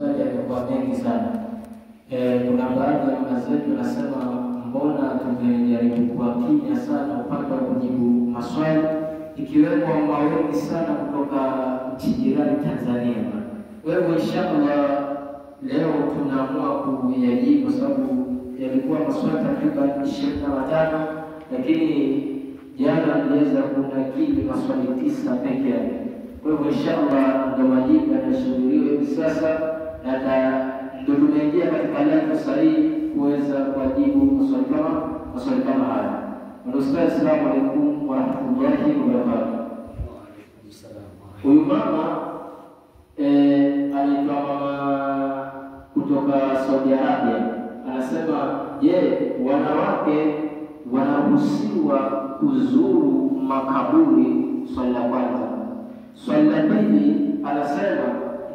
Yamekuwa mengi sana. Kuna baadhi ya mazetu nasema mbona tumejaribu kuwa kimya sana upande wa kujibu maswali, ikiwemo wengi sana kutoka nchi jirani Tanzania. Kwa hivyo inshallah leo tunaamua kuyajibu kwa sababu yalikuwa maswali takriban 25, lakini jana niliweza kunakili maswali 9 peke yake. Kwa hivyo inshallah ndio majibu yanashuhudiwa hivi sasa, na ndio tumeingia katika lengo sahihi kuweza kujibu maswali kama haya. Assalamu alaykum wa rahmatullahi wa barakatuh. Huyu mama anaitwa mama kutoka Saudi Arabia, anasema je, wanawake wanaruhusiwa kuzuru makaburi? Swali la kwanza. Swali la pili, anasema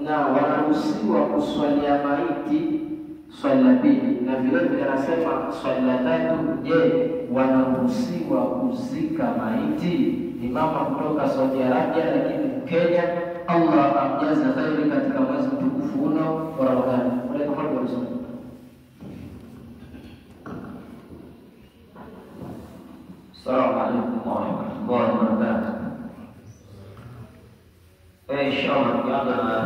na wanaruhusiwa kuswalia maiti? Swali la pili. Na vile vile anasema swali la tatu, je, wanaruhusiwa kuzika maiti? Ni mama kutoka Saudi Arabia lakini Kenya. Allah amjaze khairi katika mwezi mtukufu uno wa Ramadhani. Assalamu alaykum wa rahmatullahi wa barakatuh. Inshallah tuanze na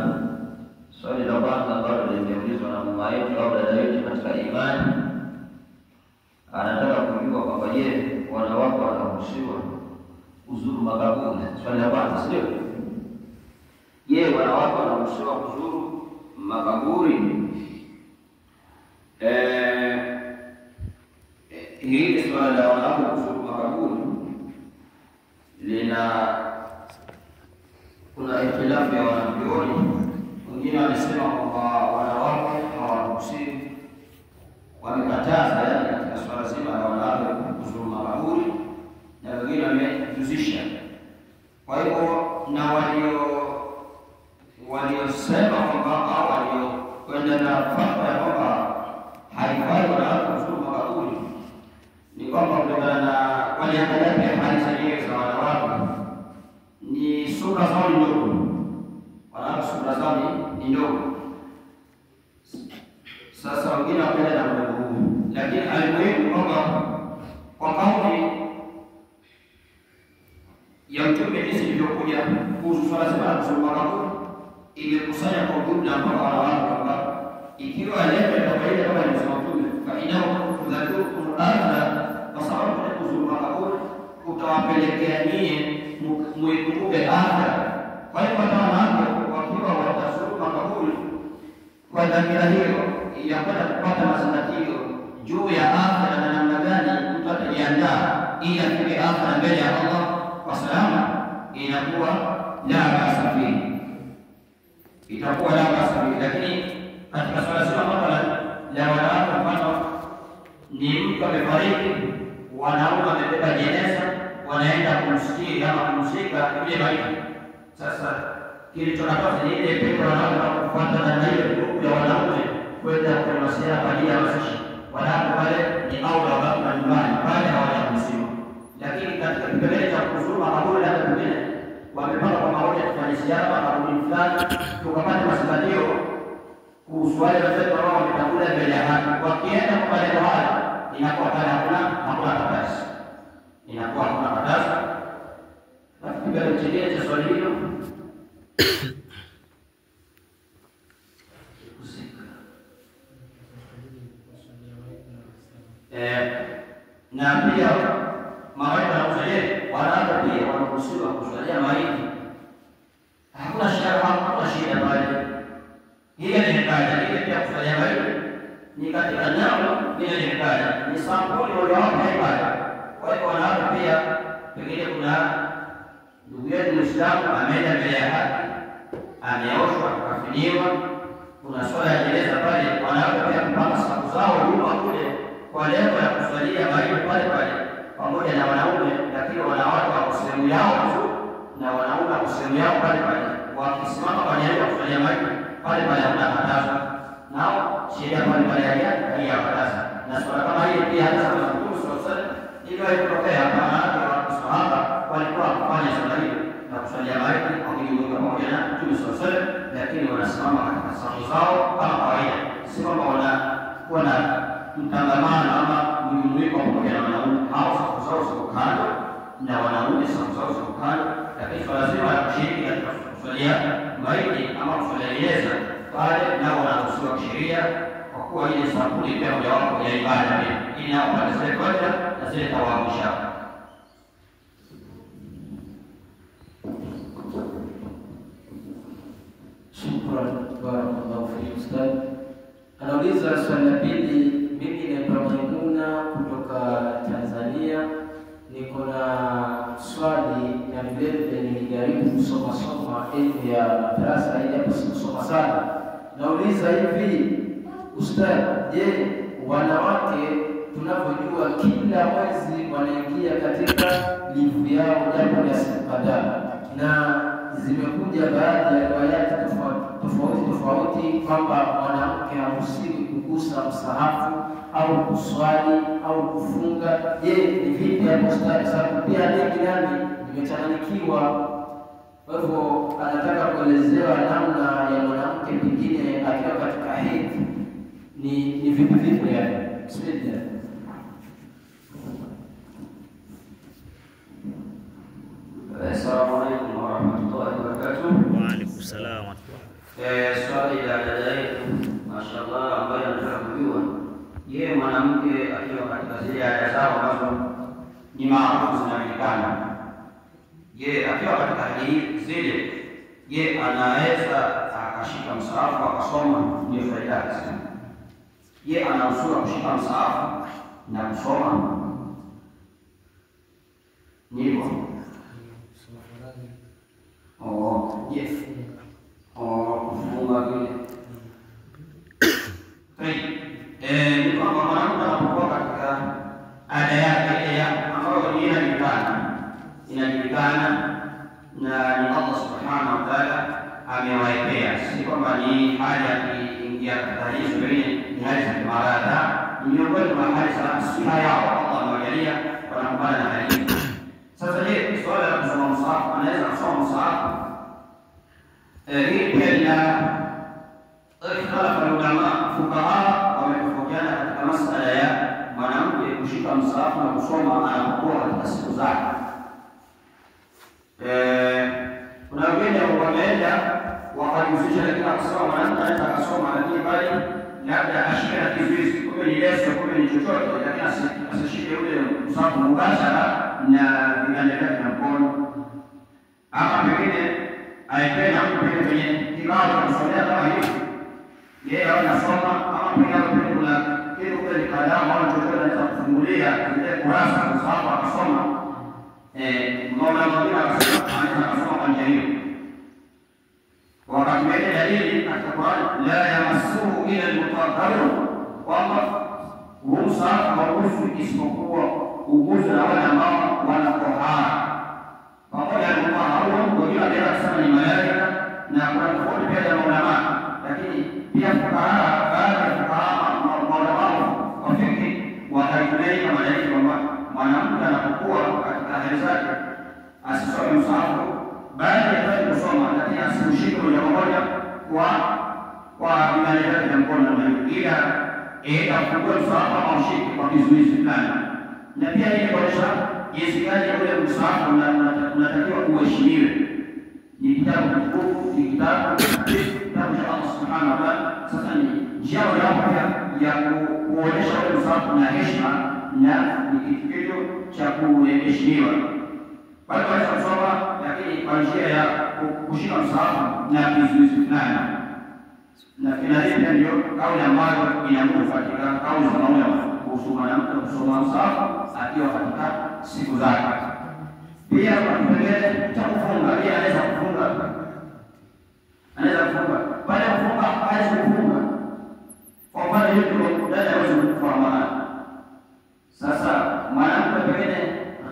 swali la kwanza ambalo limeulizwa na mama yetu au dada yetu katika imani. Anataka kujua kwamba je, wanawake wanaruhusiwa kuzuru makaburi? Swali la kwanza, sio? Je, wanawake wanaruhusiwa kuzuru makaburi? Hili swala la wanawake kuzuru makaburi kuna ikhtilafu ya wanavyuoni. Wengine wamesema kwamba wanawake hawaruhusiwi, wamekataza katika swala zima la wanawake kuzuru makaburi, na wengine wamejuzisha. Kwa hivyo na waliosema kwamba au waliokwenda na fatwa ya kwamba haifai wanawake kuzuru makaburi ni kwamba kutokana na waliangalia pia hali zenyewe za wanawake ni sura zao ni ndogo. Wanawake sura zao ni ndogo. Sasa wengine wakaenda na mdogo huu, lakini alimuhimu kwamba kwa kauli ya Mtume jinsi ilivyokuja kuhusu swala zima la kuzuru makaburi, imekusanya kwa ujumla mpaka wanawake kwamba ikiwa lengo la kawaida kama ilivyosema Mtume, fa innahu tudhakirukum al-akhirah, kwa sababu kuzuru makaburi utawapelekea nyie muikumbuke akhira. Kwa hiyo wanawake wakiwa watazuru makaburi kwa dhamira hiyo ya kwenda kupata mazingatio juu ya akhira na namna gani mtu atajiandaa ili afike akhira mbele ya Allah kwa salama, inakuwa la basa fihi, itakuwa la basa fihi. Lakini katika swala zima la wanawake, mfano ni mtu amefariki, wanaume wamebeba jeneza, wanaenda kumstiri ama kumshika yule maiti. Sasa kilichonapasa ni ile pepo wanawake kufuata na ile grupu ya wanaume kwenda kwa masiara kwa ajili ya mazishi. Wanawake pale ni au wabaki nyumbani pale hawajaruhusiwa. Lakini katika kipengele cha kuzuru makaburi hata wengine wamepanga kwa pamoja kufanya ziara makaburi fulani, tukapata mazingatio kuhusu wale wazee ambao wametangulia mbele ya haki. Wakienda kwa malengo haya inakuwa pale hakuna katasi. Inakuwa hakuna katasi. Nafikiri kile cha swali hilo na pia mawaidha na usalie wanawake pia wanaruhusiwa kuswalia maiti. Hakuna shida pale. Ile ni ibada, ile pia kuswalia maiti ni katika nao, ile ni ibada, ni sampuli waliowapa ibada. Kwa hiyo wanawake pia, pengine kuna ndugu yetu Muislamu ameenda mbele ya haki, ameoshwa akafiniwa, kuna swala ya jeneza pale, wanawake pia kupanga safu zao nyuma kule kwa lengo la kuswalia maiti pale pale pamoja na wanaume, lakini wanawake wako sehemu yao tu na wanaume wako sehemu yao pale pale, wakisimama kwa niaba ya kuswalia maiti pale pale hakuna katazo, nao sheria pale pale haiyakataza. Na swala kama hili pia hata kama Mtume sallallahu alaihi wasallam ndio ilitokea kama watu wa sahaba walikuwa wakifanya swala hili, na kuswalia maiti wakijumuika pamoja na Mtume sallallahu alaihi wasallam, lakini wanasimama katika safu zao kama kawaida, si kwamba wanakuwa na mtangamano ama mjumuiko pamoja na wanaume. Hao safu zao ziko kando na wanaume safu zao ziko kando, lakini swala zima la kushiriki katika kuswalia maiti ama kuswalia jeneza pale nao wanaruhusiwa kisheria, kwa kuwa ile sampuli pia mojawapo ya ibada pia, ili nao pale zile kwenda na zile thawabu shaka. Shukran barakallahu fiik Ustadh. Anauliza swali la pili, mimi naitwa Maimuna kutoka Tanzania, niko na swali na vile nilijaribu kusoma elimu ya madrasa ili hapo sikusoma sana. Nauliza hivi Ustadh, je, wanawake tunavyojua kila mwezi wanaingia katika livu yao jambo la siku kadhaa, na zimekuja baadhi ya riwayati tofauti kwamba mwanamke haruhusiwi kugusa msahafu au kuswali au kufunga. Je, ni vipi hapo Ustadh? Sababu pia nami nimechanganyikiwa. Kwa hivyo anataka kuelezewa namna ya mwanamke pengine akiwa katika hedhi ni vipi yani. Bismillah. Assalamu alaykum wa rahmatullahi wa barakatuh. Wa alaykum salaam wa rahmatullahi. Swali la dada yetu mashallah ambaye anataka kujua, je, mwanamke akiwa katika zile ada zao ambazo ni maarufu zinajulikana, je, akiwa katika hali zile, je, anaweza akashika msahafu akasoma? Ndio swali lake sana. Je, anaruhusiwa kushika msahafu na kusoma? Ndivyo. Yes. Kufunga vile. Ni kwamba mwanamke anapokuwa katika ada yake ile ambayo inajulikana na ni Allah subhanahu wa ta'ala amewaekea, si kwamba ni hali ya kuingia katika hizo wengine ni hali za maradha, ni miongoni mwa hali za siha yao Allah amewajalia wanakumbana na hali hiyo. Sasa je, swala la kusoma msahafu, anaweza kusoma msahafu? Hii pia ina ikhtalafa ulama, fuqaha wametofautiana katika masala ya mwanamke kushika msahafu na kusoma anapokuwa katika siku zake. Kuna wengine wameenda wakajihusisha, lakini akasema mwanamke anaweza akasoma, lakini bali labda ashike na kizuizi, kumbe ni leso, kumbe ni chochote, lakini asishike ule msahafu mubashara na viganja vyake na mkono, ama pengine aipenda mtu pengine kwenye kibao cha kusomea kama hivi, yeye anasoma, ama pengine kuna kitu kule ni kalamu au chochote anaweza kufungulia ile kurasa kwa sababu akasoma. Mmoja mwingine akasema anaweza kusoma kwa njia hiyo. Wakati mwingine dalili katika Qur'an, la yamassuhu ila al-mutahharun, kwamba huu msahafu haugusi isipokuwa uguzi na wale ambao wana tohara. Pamoja na mutahharun wengine wanaweza kusema ni malaika, na kuna tofauti pia ya ulama, lakini pia fuqaha, baadhi ya fuqaha maulama wa fiqh wakaitumia kama dalili kwamba mwanamke anapokuwa katika hali zake asisome msahafu, baada ya kusoma lakini asishike moja kwa moja kwa viganja vyake vya mkono, ila afungua msahafu ama ushike kwa kizuizi fulani. Na pia hii inaonyesha jinsi gani ule msahafu unatakiwa kuheshimiwe. Ni kitabu kitukufu, ni kitabu cha Allah subhanahu wa ta'ala. Sasa ni njia moja ya kuonyesha ule msahafu na heshima, na ni kitu cha kuheshimiwa. Bali wanaweza kusoma, lakini kwa njia ya kushika msahafu na kizuizi fulani. Na pia ndio kauli ambayo ina nguvu katika kauli za maulama kuhusu mwanamke kusoma msahafu akiwa katika siku zake. Pia kwa kipengele cha kufunga, pia anaweza kufunga. Baada ya kufunga hawezi kufunga. Kwa maana hiyo dada hawezi kufunga. Sasa mwanamke pengine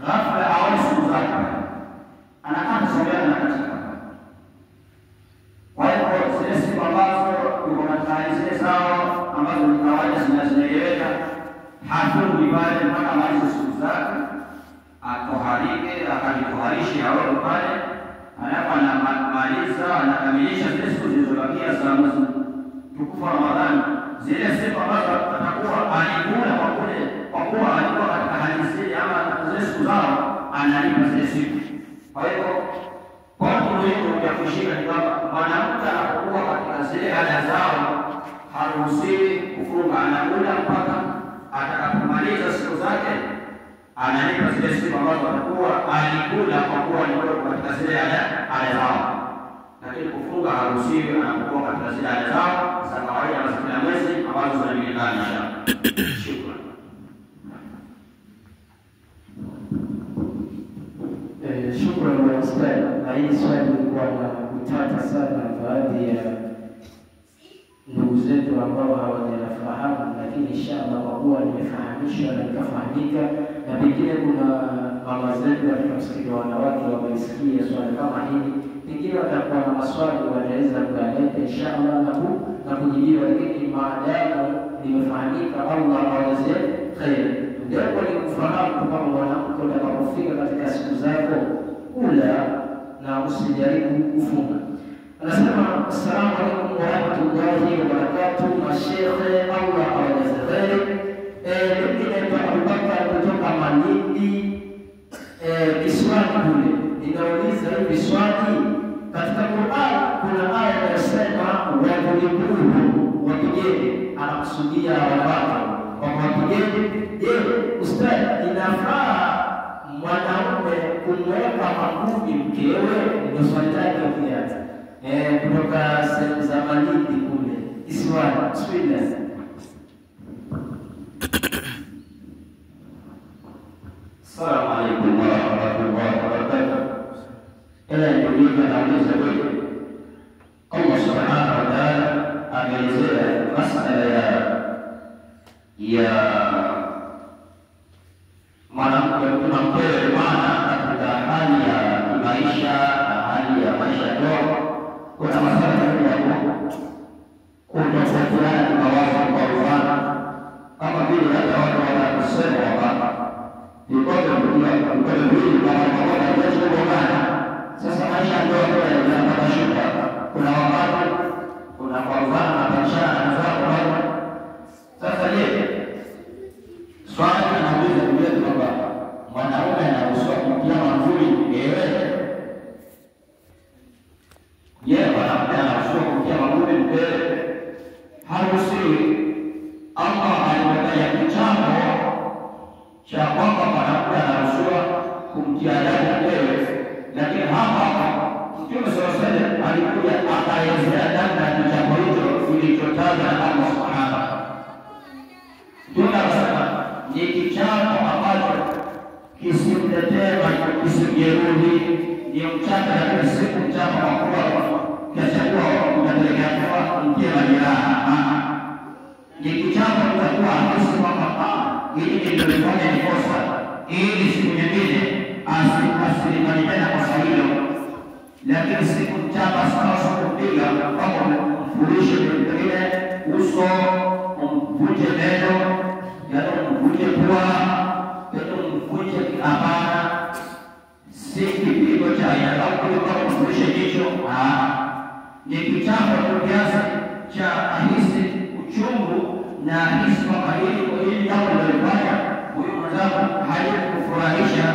ghafla au siku zake anakaa kusomea na katika. Kwa hiyo zile siku ambazo yuko katika hali zile zao ambazo ni kawaida zinazoeleweka, hafungi pale mpaka malize siku zake, atoharike, akajitoharishe awe pale, alafu anamaliza anakamilisha zile siku zilizobakia za mwezi tukufu wa Ramadhani, zile siku ambazo atakuwa alikula kwa kuwa alikuwa katika hali zile ama zile siku zao analipa zile siku. Kwa hiyo kwa muhimu ya kushika ni kwamba mwanamke anapokuwa katika zile ada zao haruhusiwi kufunga, anakula mpaka atakapomaliza siku zake, analipa zile siku ambazo atakuwa alikula kwa kuwa alikuwa katika zile ada zao. Lakini kufunga haruhusiwi anapokuwa katika zile ada zao za kawaida za kila mwezi ambazo zinajulikana. Shukrani. Shukrani kwa ustadi. Na hili swali lilikuwa na utata sana baadhi ya ndugu zetu ambao hawajalifahamu, lakini inshallah kwa kuwa nimefahamishwa na nikafahamika, na pengine kuna mama zetu katika msikiti wa wanawake wamesikia swali kama hili, pengine watakuwa na maswali wataweza kuyaleta inshallah na kujibiwa, lakini maadamu nimefahamika, Allah awajaze kheri. Lengo ni kufahamu kama mwanamke utakapofika katika siku zako kula na usijaribu kufunga. Anasema assalamu alaykum wa rahmatullahi wa barakatuh, mashekhe, Allah awajaze kheri. Mimi naitwa Abubakar kutoka Malindi Kiswani kule. Ninauliza hivi swali, katika Qur'an kuna aya inayosema wapigeni, anakusudia wanawake wapigeni. Je, ustadi, inafaa mwanaume kumweka magumi mkewe? Ndio swali lake ukiacha. Kutoka sehemu za Malindi kule Kiswani. Bismillah. Assalamu alaykum wa rahmatullahi wa barakatuh. Ndio nauliza wewe, Allah subhanahu wa ta'ala ameelezea masala ya mwanamke mkewe, maana katika hali ya maisha na hali ya maisha ya ndoa kuna masala ya kutofautiana kimawazo kwa mfano, kama vile hata watu wanaposema kwamba vikope viwili kama pamoja haiwezi kuungana. Sasa maisha ya ndoa pia yanapata shida. Kuna wakati kuna kwa mfano mapishana na zako moja. Sasa je, swali linauliza vile kwamba mwanaume anaruhusiwa kumtia mavuli mkewe? Je, mwanaume anaruhusiwa kumtia mavuli mkewe? Haruhusiwi. Allah alimwekea kitambo cha kwamba mwanaume anaruhusiwa kumtia adabu mkewe, lakini hapa Mtume sallallahu alaihi wasallam alikuja akaelezea namna ya kitambo hicho kilichotajwa na Allah subhanahu wa ta'ala. Mtume akasema ni kitambo ambacho kisimletee kisimjeruhi, ni mchana lakini si mchana wa kuwa kiachakua unapelekea kwa mtia majeraha. Ni kitambo kitakuwa harusi kwamba ili nilifanya ni kosa, ili siku nyingine asilimani tena kosa hilo, lakini siku mchapa sasa kupiga kwamba mfurishe pengine uso, mvuje meno, yaani mvuje pua, yaani mvuje kiabana, si kipigo cha aina au kwamba mfurishe jicho. Ni kitambo kiasi cha ahisi uchungu na ahisi kwamba hili jambo lilifanya huyu mwenzangu halikufurahisha,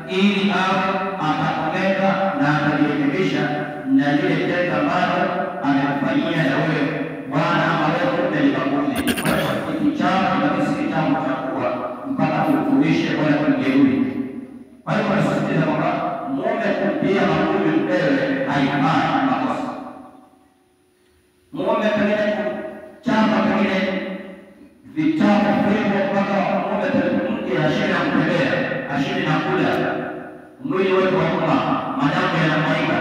ili awe atakomeka na atajirekebisha na lile tendo ambalo amekufanyia na wewe bwana ama wewe umelibaguni. Kwa hiyo kitambo na kitambo cha kuwa mpaka kufurishe wala kumjeruhi. Kwa hiyo nasisitiza kwamba mume kumpia magumi mkewe haifai, makosa. Mume pengine chamba pengine vitabu hivyo mpaka mume mke ashiri na kutembea, ashiri na kula, mwili wetu wa umma, madamu yanamwaika,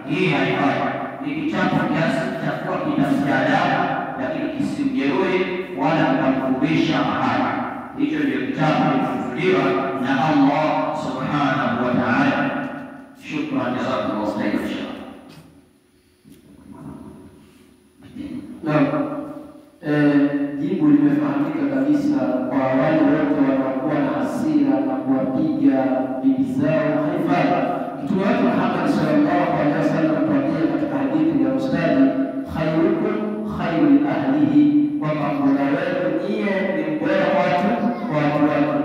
hii haifai. Ni kichapo kiasi cha kuwa kinasikia adabu, lakini kisimjeruhi wala kumfundisha mahali. Hicho ndio kitabu kilichofufuliwa na Allah subhanahu wa ta'ala. Shukran, jazakumullahu khairan. Jibu limefahamika kabisa. Kwa wale wote wanaokuwa na hasira na kuwapiga bibi zao haifai. Mtume wetu Muhammad sallallahu alaihi wasallam tuambia katika hadithi ya Ustadi, khairukum khairu ahlihi, kwamba mbora wetu niye ni mbora watu kwa watu wake.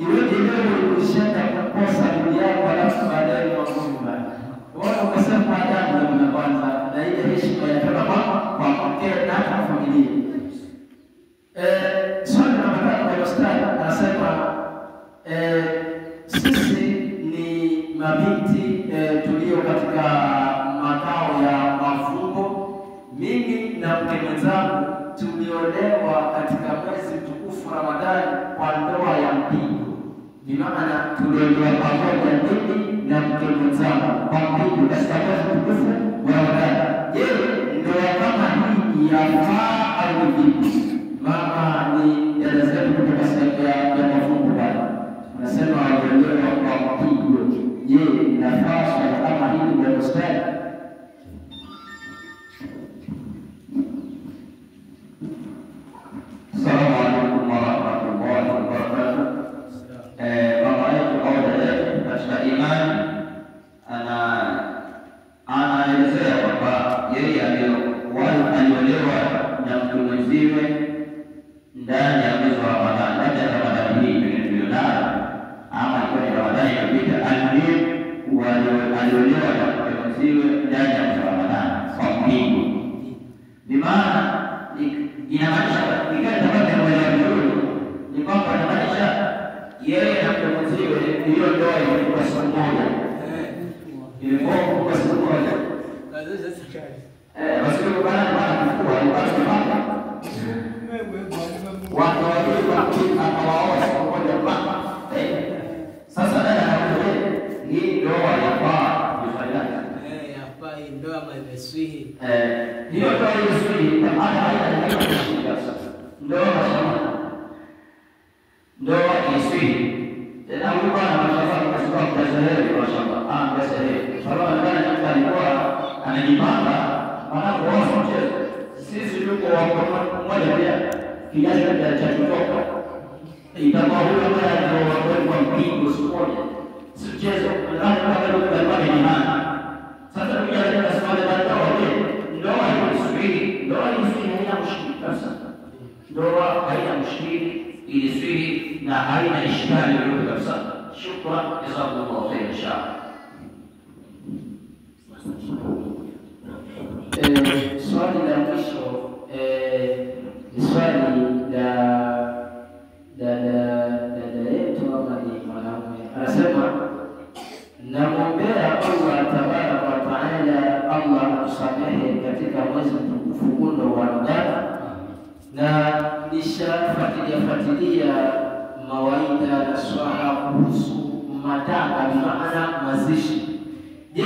Iweje leo ulishaka kukosa ndugu yako alafu baadaye mwangumba wana ukasema adabu ya kwanza na ile heshima ya kwa mke na kwa familia. Swali namba 3 Ustadi anasema sisi ni mabinti tulio katika makao ya mafungo. Mimi na mke mwenzangu tuliolewa katika mwezi mtukufu Ramadhani kwa ndoa ya mpingo. Ni maana tuliolewa pamoja mimi na mke mwenzangu kwa mpingo katika mwezi mtukufu wa Ramadhani. Je, ndoa kama hii yafaa au vipi? Mama ni dada zetu kutoka sehemu ya mafungo bwana. Nasema waliolewa kwa mpingo. Je, nafasi kama hili ndio Ustadi? Assalamu alaikum warahmatullahi wabarakatuh. Mama yetu au dada yetu katika imani anaelezea kwamba yeye aliolewa na mtu mwenziwe ndani ya mwezi wa Ramadhani, labda Ramadhani hii tulionayo ama ilikuwa ni Ramadhani iliyopita, aliolewa na mtu mwenziwe ndani ya mwezi wa Ramadhani kwa mpingo. Ni maana inamaanisha ikatabaga moja vizuri ni kwamba inamaanisha yeye na mtu mwenziwe hiyo ndoa ilikuwa siku moja. Ilikuwa kwa siku moja. Basi kwa bana kufua ilipaswa hapa. Watu walikuwa akawaoa siku moja mpaka. Sasa dada anakuja hii ndoa yafaa kufanyana. Yafaa hii ndoa imeswihi. Hiyo ndoa imeswihi hata ndoa iswi tena huyu bwana mashallah kwa mtazaleri mashallah mtazaleri sababu ndani alikuwa anajipanga maana kwa mchezo sisi tuko wako mmoja pia kiasi cha kutoka itakuwa huyo ambaye ndio kwa mpingo sikoje si mchezo ndani kama ndio kwa imani. Sasa tukija katika swali la ndoa ndoa iswi haina mushkili kabisa. Ndoa haina mushkili iliswihi na haina ishkali yoyote kabisa. Shukran, jazakumullahu khairan inshallah. Swali la mwisho ni swali la dada yetu ama ni mwanaume. Anasema namwombea Allah tabaraka wa taala Allah atusamehe katika mwezi mtukufu wa Ramadhani, na nishafuatilia mawaidha na swala kuhusu matanga, maana mazishi. Je,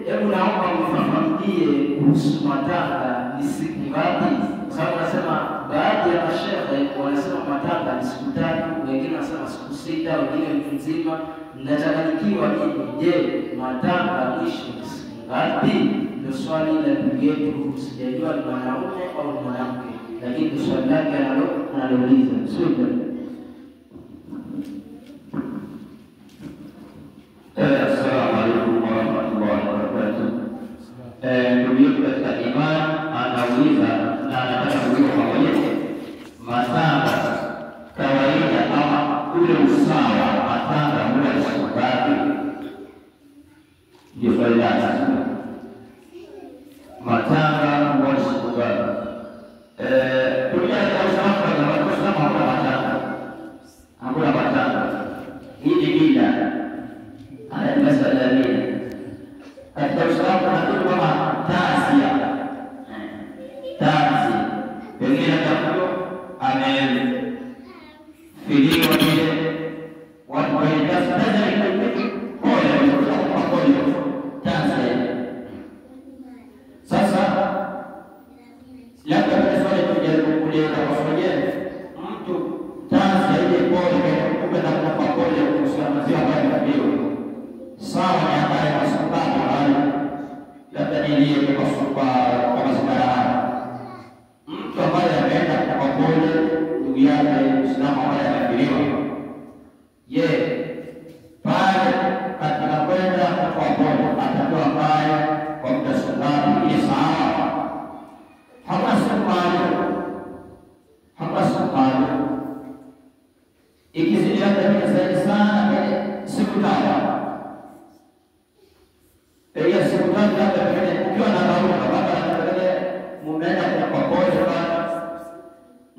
hebu naomba mfafanulie kuhusu matanga ni siku ngapi? Kwa sababu nasema baadhi ya mashehe wanasema matanga ni siku 3, wengine wanasema siku 6, wengine wiki nzima. Nachanganyikiwa mimi. Je, matanga mwisho ni siku ngapi? Ndio swali la ndugu yetu, sijajua ni mwanaume au ni mwanamke, lakini swali lake analouliza. Assalamu alaikum warahmatullahi wabarakatuh. Ndugu yetu katika imani anauliza na anataka kujua pamoja matanga kawaida ama ule usawa matanga huwa ni siku ngapi? Ndio swali lake. Matanga huwa ni siku ngapi? Hakuna matanga. Hii ni bila. Haya ni masala ya bila. Katika Uislamu kuna kitu kama tazia. Pengine atakuwa amefiliwa vile watu wenye tazia tazia. Sasa labda kwa swali tujaribu kueleza kwa pamoja mtu tazia ile pole kupenda kwa pole kuhusiana zile ambazo ndio sawa na ambaye sababu hayo labda nilie kwa sababu kama sababu mtu ambaye ameenda kwa pole ndugu yake Muislamu ambaye amefiliwa pale katika kwenda kwa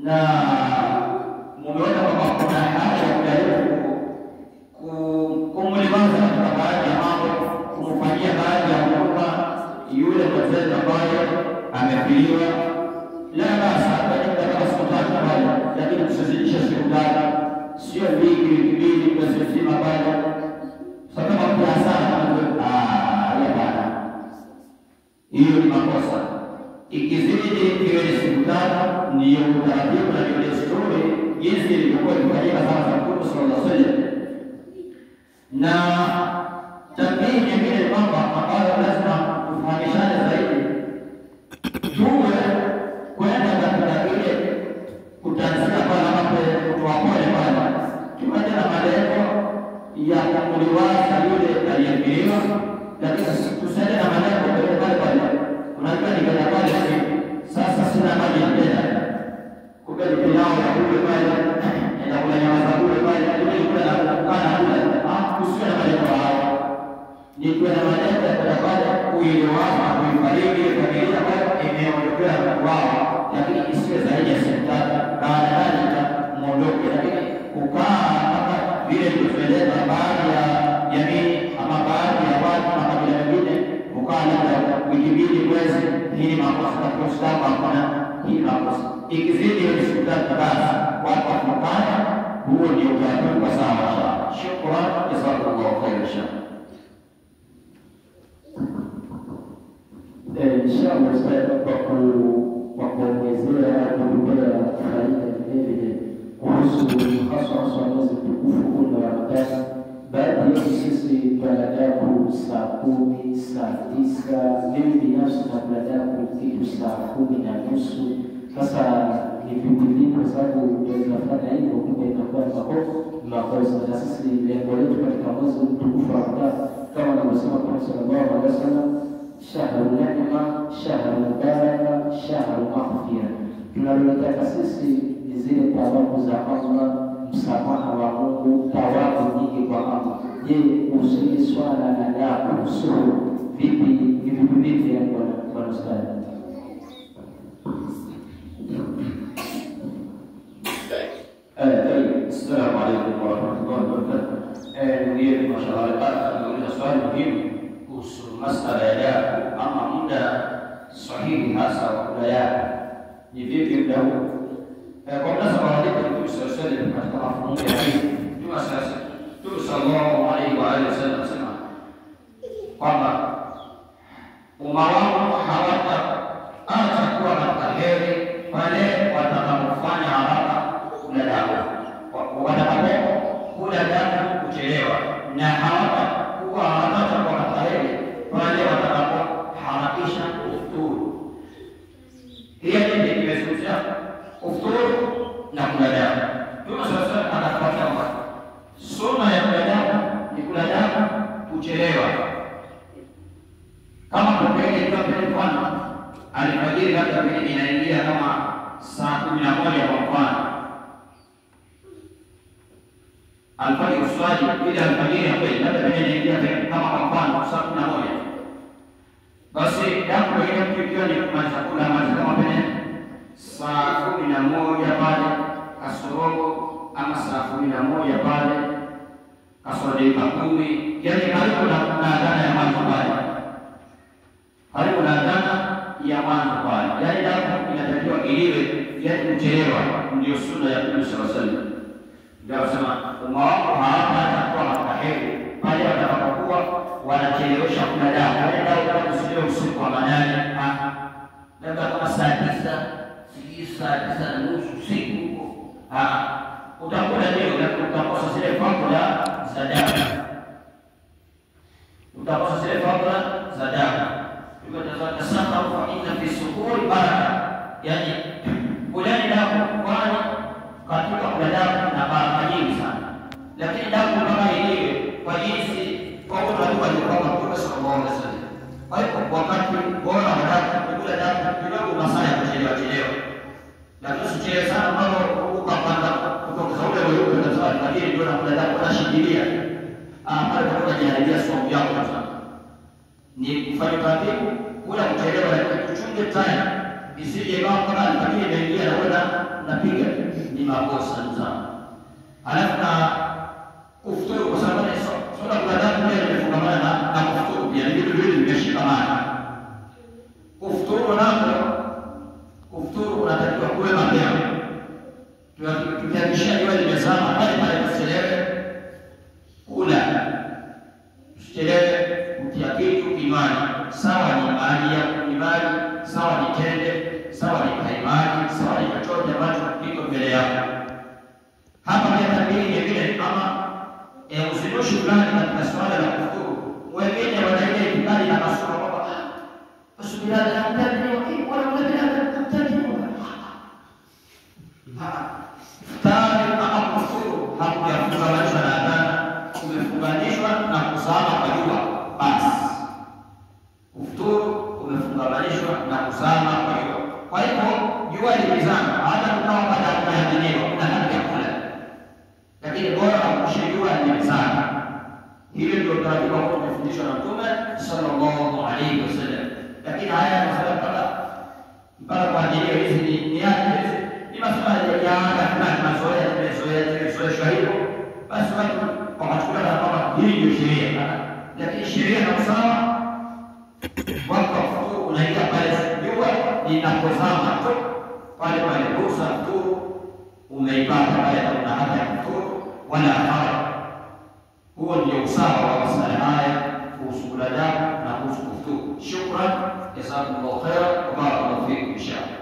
na mumeona kwamba kuna haja ya kujaribu kumuliwaza katika baadhi ya mambo, kumfanyia baadhi ya huduma yule mwenzetu ambaye amefiliwa. La basa katika siku tatu pale, lakini tusizidishe siku tatu, sio mbili mwezi mzima pale. Sasa kama kuna sana hapana, hiyo ni makosa. Ikizidi iwe ni siku tatu, ndiyo utaratibu na ndio desturi jinsi ilivyokuwa ikifanyika zama za Mtume sallallahu alaihi wasallam. Na tambii nyingine kwamba ambayo lazima tufahamishane zaidi, tuwe kwenda katika ile kutanzia pale ambapo kutoa pole pale, tuende na malengo ya kumuliwaza yule aliyefiliwa, lakini tusiende na malengo pale pale. Unajua ni kwa pale sasa sina maji ya tena, kumbe ni pilau ya kule pale na kula nyama za kule pale, ili kula na kukana kule. Usiwe na malengo hayo, ni kuwa na malengo ya kwenda pale kuilewaza, kuifariki familia ambayo imeondokea wao, lakini isiwe zaidi ya siku tatu. Baadaye muondoke, lakini kukaa kama vile tulivyoeleza baadhi ya jamii ama baadhi ya watu na kabila mengine kukaa labda wiki mbili, mwezi, hii makosa katika Uislamu. Hakuna hii makosa. Ikizidi hiyo siku tatu basi watu wakifanya, huo ndio utaratibu kwa sawa. Shukran, jazakallahu khairan. Inshallah ustadhi, kwa kuongezea kuongea faida vile kuhusu hasa mwezi mtukufu wa Ramadhani. Baadhi yetu sisi tunadaku saa 10, saa 9, mimi binafsi tunadaku kitu saa 10:30. Sasa ni vipi kwa sababu tunafanya hivyo, kumbe inakuwa makosa. Na sisi lengo letu katika mwezi mtukufu wa Ramadhani kama anavyosema Mtume sallallahu alaihi wasallam, shahru neema, shahru mubaraka, shahru maghfira. Tunalotaka sisi ni zile thawabu za Allah, msamaha wa Mungu, thawabu nyingi kwa Allah. Je, usili swala la daku suhu vipi ya Bwana Ustadhi? Assalamu alaykum warahmatullahi wabarakatuh. Ndio mashallah, tunauliza swali muhimu kuhusu masala ya daku ama muda sahihi hasa wa kula yake. Ni vipi muda huu? Kwa mnasaba wa Mtume sallallahu alaihi wasallam katika mafunzo ya hadithi, Mtume sallallahu alaihi wasallam anasema kwamba umma wangu hawataacha kuwa na heri pale watakapofanya haraka kula daku, watakapokula daku kuchelewa, na hawatakuwa kuwa na heri pale watakapoharakisha kufuturu. Hiyo ndio imezungumzia kufuturu na kula daku. Mtume sallallahu alaihi wasallam anatuambia sunna ya kula daku ni kula daku kuchelewa. Kama kupeleka kwa mfano alifajiri labda vile inaingia kama saa 11 kwa mfano, alfajiri uswaji ile alfajiri hapo labda vile inaingia kama kwa mfano saa 11, basi daku ile kikiwa ni kumaliza kula kama vile saa 11 pale kasorobo ama saa 11 pale kasoro dakika 10, yani karibu na adhana ya mwanzo pale, karibu na adhana ya mwanzo pale, yani daku inatakiwa iliwe, yani kuchelewa ndio sunna ya Mtume sallallahu alaihi wasallam. Ndio anasema umma wangu hawatakuwa na heri pale watakapokuwa wanachelewesha kula daku, yani daku kusio usiku wa manane, labda kama saa 9, saa 9:30 usiku, utakula leo na utakosa zile fadhila za daku, utakosa zile fadhila za daku. Tukatazama sana kwa inna fi suhuri baraka, yani kulani daku kwani katika kula daku na baraka nyingi sana. Lakini daku kama ile kwa jinsi kwa watu walikuwa Mtume sallallahu alaihi wasallam, kwa hiyo wakati bora wa daku kula daku kidogo masaa ya kuchelewa, lakini usichelewe sana mambo ukapanda kutoka ule wewe na swali, lakini ndio nakula daku unashikilia pale kwa kujaribia somo yako sana. Ni kufanya taratibu kula kuchelewa, lakini tuchunge time isije kama alfajiri imeingia na napiga ni makosa sana. Alafu na kufuturu kwa sababu ni swala la damu pia limefungamana na kufuturu pia, ni vitu viwili vimeshikamana. Kufuturu nako, kufuturu unatakiwa kuwe mapema. Tukihakikisha jua limezama pale pale tusichelewe kula, tusichelewe kutia kitu kinywani, sawa ni maji ya kunywa, sawa ni tende, sawa ni kaimaji, sawa ni chochote ambacho kiko mbele yako. Hapa pia tabiri nyingine kama usinushi fulani katika swala la kufuturu. Wengine wanaenda itikadi na masura kwamba usubirani na mtani wala mtani tayari kama kufuturu hakujafunganishwa na adhana, umefunganishwa na kuzama kwa jua. Basi kufuturu umefunganishwa na kuzama kwa jua. Kwa hivyo jua likizama, hata kama baada ya kuadhiniwa kuna haki ya kula, lakini bora kushijua limezama. Hilo ndio taratibu ambao tumefundishwa na Mtume sallallahu alaihi wasallam. Lakini haya yanasema mpaka kwa ajili hizi ni masuala ya mazoea hivyo, basi watu wakachukua kama hii ndio sheria. Lakini sheria na usawa wako kufuturu unaingia pale jua linapozama tu, pale pale ruhusa kufuturu umeipata pale, na hata ya kufuturu wala hara. Huo ndio usawa wa masala haya kuhusu kula damu na kuhusu kufuturu. Shukran, jazakumullahu khairan wa barakallahu fikum inshallah.